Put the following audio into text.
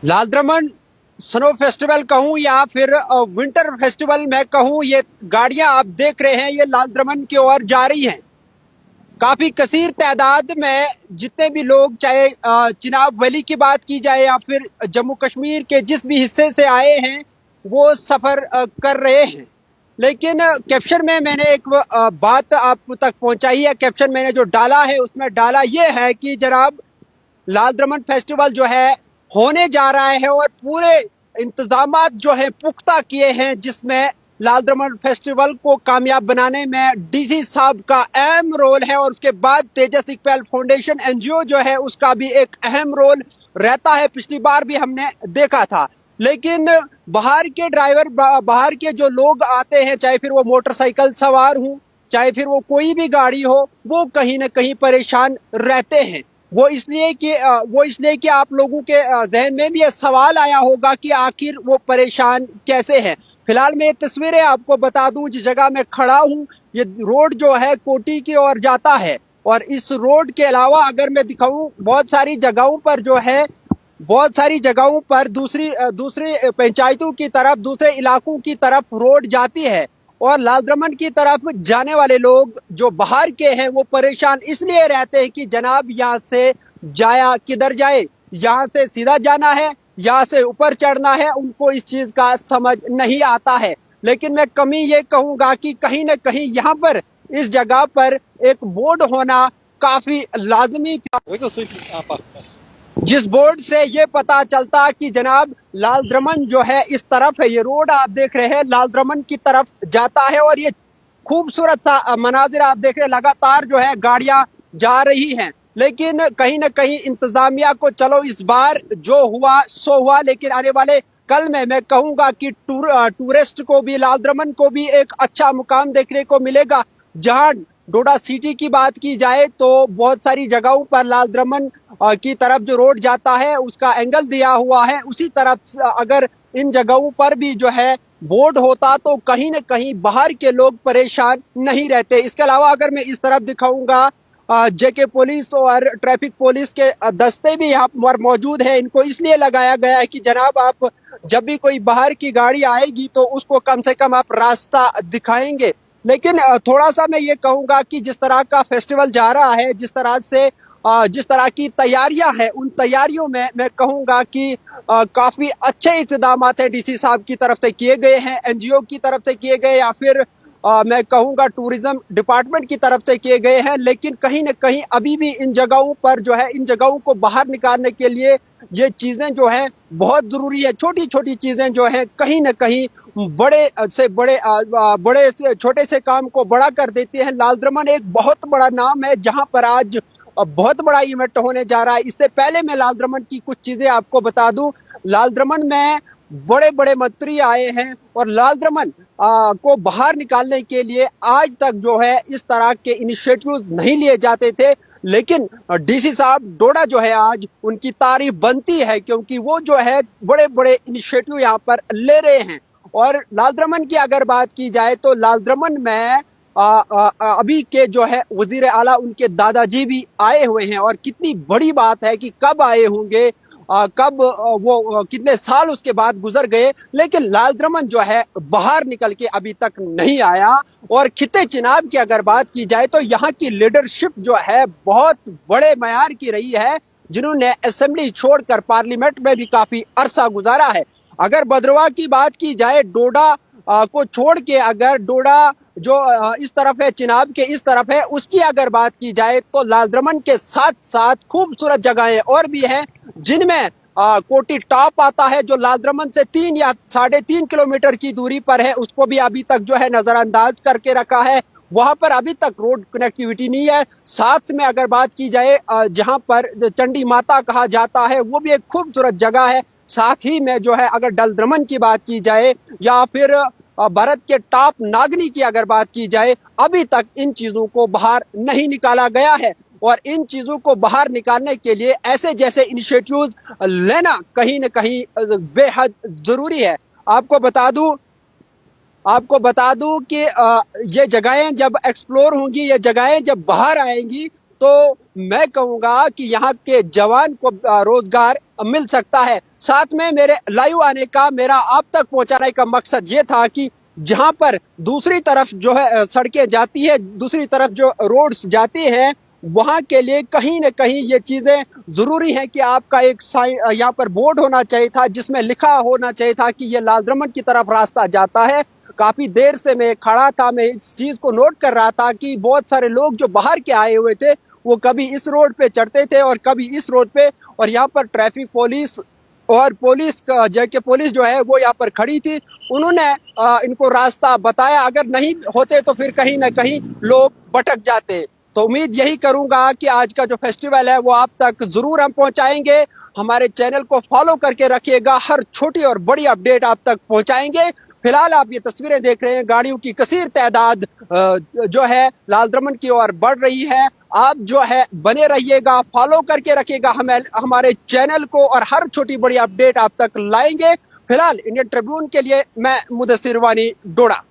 लाल द्रमन snow festival कहूं या फिर विंटर फेस्टिवल मैं कहूं, ये गाड़ियां आप देख रहे हैं ये लाल द्रमन की ओर जा रही हैं। काफी कसीर तादाद में जितने भी लोग, चाहे चिनाब वैली की बात की जाए या फिर जम्मू कश्मीर के जिस भी हिस्से से आए हैं, वो सफर कर रहे हैं। लेकिन कैप्शन में मैंने एक बात आप तक पहुंचाई है। कैप्शन मैंने जो डाला है उसमें डाला ये है कि जनाब, लाल द्रमन फेस्टिवल जो है होने जा रहा है और पूरे इंतजामात जो है पुख्ता किए हैं, जिसमें लाल द्रमन फेस्टिवल को कामयाब बनाने में डीसी साहब का अहम रोल है और उसके बाद तेजस इकबाल फाउंडेशन एनजीओ जो है उसका भी एक अहम रोल रहता है। पिछली बार भी हमने देखा था। लेकिन बाहर के ड्राइवर, बाहर के जो लोग आते हैं, चाहे फिर वो मोटरसाइकिल सवार हों, चाहे फिर वो कोई भी गाड़ी हो, वो कहीं ना कहीं परेशान रहते हैं। वो इसलिए कि आप लोगों के जहन में भी ये सवाल आया होगा कि आखिर वो परेशान कैसे हैं। फिलहाल मैं ये तस्वीरें आपको बता दूं, जिस जगह मैं खड़ा हूं, ये रोड जो है कोटी की ओर जाता है। और इस रोड के अलावा अगर मैं दिखाऊं, बहुत सारी जगहों पर दूसरी दूसरी पंचायतों की तरफ, दूसरे इलाकों की तरफ रोड जाती है। और लाल द्रमन की तरफ जाने वाले लोग जो बाहर के हैं वो परेशान इसलिए रहते हैं कि जनाब यहाँ से जाया किधर जाए, यहाँ से सीधा जाना है, यहाँ से ऊपर चढ़ना है, उनको इस चीज का समझ नहीं आता है। लेकिन मैं कमी ये कहूंगा कि कहीं ना कहीं यहाँ पर, इस जगह पर एक बोर्ड होना काफी लाजमी था, जिस बोर्ड से ये पता चलता कि जनाब लाल द्रमन जो है इस तरफ है। ये रोड आप देख रहे हैं लाल द्रमन की तरफ जाता है और ये खूबसूरत सा मनाजिर आप देख रहे हैं, लगातार जो है गाड़ियां जा रही हैं। लेकिन कहीं ना कहीं इंतजामिया को, चलो इस बार जो हुआ सो हुआ, लेकिन आने वाले कल में मैं कहूंगा कि टूरिस्ट को भी, लाल द्रमन को भी एक अच्छा मुकाम देखने को मिलेगा। जहां डोडा सिटी की बात की जाए तो बहुत सारी जगहों पर लाल द्रमन की तरफ जो रोड जाता है उसका एंगल दिया हुआ है। उसी तरफ अगर इन जगहों पर भी जो है बोर्ड होता तो कहीं ना कहीं बाहर के लोग परेशान नहीं रहते। इसके अलावा अगर मैं इस तरफ दिखाऊंगा, जेके पुलिस और ट्रैफिक पुलिस के दस्ते भी यहाँ पर मौजूद है। इनको इसलिए लगाया गया है कि जनाब, आप जब भी कोई बाहर की गाड़ी आएगी तो उसको कम से कम आप रास्ता दिखाएंगे। लेकिन थोड़ा सा मैं ये कहूंगा कि जिस तरह का फेस्टिवल जा रहा है, जिस तरह की तैयारियां हैं, उन तैयारियों में मैं कहूंगा कि काफी अच्छे इक़्तिदाम है डीसी साहब की तरफ से किए गए हैं, एनजीओ की तरफ से किए गए, या फिर मैं कहूंगा टूरिज्म डिपार्टमेंट की तरफ से किए गए हैं। लेकिन कहीं ना कहीं अभी भी इन जगहों पर जो है, इन जगहों को बाहर निकालने के लिए ये चीजें जो है बहुत जरूरी है। छोटी छोटी चीजें जो है कहीं ना कहीं बड़े से छोटे से काम को बड़ा कर देते हैं। लाल द्रमन एक बहुत बड़ा नाम है जहां पर आज बहुत बड़ा इवेंट होने जा रहा है। इससे पहले मैं लाल द्रमन की कुछ चीजें आपको बता दूं। लाल द्रमन में बड़े बड़े मंत्री आए हैं और लाल द्रमन को बाहर निकालने के लिए आज तक जो है इस तरह के इनिशिएटिव्स नहीं लिए जाते थे। लेकिन डीसी साहब डोडा जो है, आज उनकी तारीफ बनती है क्योंकि वो जो है बड़े बड़े इनिशिएटिव यहाँ पर ले रहे हैं। और लाल द्रमन की अगर बात की जाए तो लाल द्रमन में अभी के जो है वजीर आला, उनके दादाजी भी आए हुए हैं। और कितनी बड़ी बात है कि कब आए होंगे, वो कितने साल उसके बाद गुजर गए, लेकिन लाल द्रमन जो है बाहर निकल के अभी तक नहीं आया। और खित्ते चिनाब की अगर बात की जाए तो यहाँ की लीडरशिप जो है बहुत बड़े मयार की रही है, जिन्होंने असेंबली छोड़कर पार्लियामेंट में भी काफी अरसा गुजारा है। अगर भद्रवाह की बात की जाए, डोडा को छोड़ के, अगर डोडा जो इस तरफ है, चिनाब के इस तरफ है, उसकी अगर बात की जाए तो लाल द्रमन के साथ साथ खूबसूरत जगहें और भी हैं, जिनमें कोटी टॉप आता है जो लाल द्रमन से 3 या 3.5 किलोमीटर की दूरी पर है। उसको भी अभी तक जो है नजरअंदाज करके रखा है। वहां पर अभी तक रोड कनेक्टिविटी नहीं है। साथ में अगर बात की जाए, जहां पर चंडी माता कहा जाता है, वो भी एक खूबसूरत जगह है। साथ ही में जो है अगर डल द्रमन की बात की जाए या फिर भारत के टॉप नागनी की अगर बात की जाए, अभी तक इन चीजों को बाहर नहीं निकाला गया है। और इन चीजों को बाहर निकालने के लिए ऐसे जैसे इनिशिएटिव्स लेना कहीं ना कहीं बेहद जरूरी है। आपको बता दूं कि ये जगहें जब एक्सप्लोर होंगी, ये जगहें जब बाहर आएंगी, तो मैं कहूंगा कि यहाँ के जवान को रोजगार मिल सकता है। साथ में मेरे लाइव आने का, मेरा आप तक पहुंचाने का मकसद ये था कि जहां पर दूसरी तरफ जो है सड़कें जाती है, दूसरी तरफ जो रोड्स जाती हैं, वहां के लिए कहीं न कहीं ये चीजें जरूरी हैं कि आपका एक यहाँ पर बोर्ड होना चाहिए था जिसमें लिखा होना चाहिए था कि ये लालदमन की तरफ रास्ता जाता है। काफी देर से मैं खड़ा था, मैं इस चीज को नोट कर रहा था कि बहुत सारे लोग जो बाहर के आए हुए थे वो कभी इस रोड पे चढ़ते थे और कभी इस रोड पे, और यहाँ पर ट्रैफिक पुलिस और पुलिस जेके पुलिस जो है वो यहाँ पर खड़ी थी। उन्होंने इनको रास्ता बताया, अगर नहीं होते तो फिर कहीं ना कहीं लोग भटक जाते। तो उम्मीद यही करूंगा कि आज का जो फेस्टिवल है वो आप तक जरूर हम पहुंचाएंगे। हमारे चैनल को फॉलो करके रखिएगा, हर छोटी और बड़ी अपडेट आप तक पहुंचाएंगे। फिलहाल आप ये तस्वीरें देख रहे हैं, गाड़ियों की कसीर तादाद जो है लालदमन की ओर बढ़ रही है। आप जो है बने रहिएगा, फॉलो करके रखिएगा हमें, हमारे चैनल को, और हर छोटी बड़ी अपडेट आप तक लाएंगे। फिलहाल इंडियन ट्रिब्यून के लिए मैं मुदस्सिर वानी डोडा।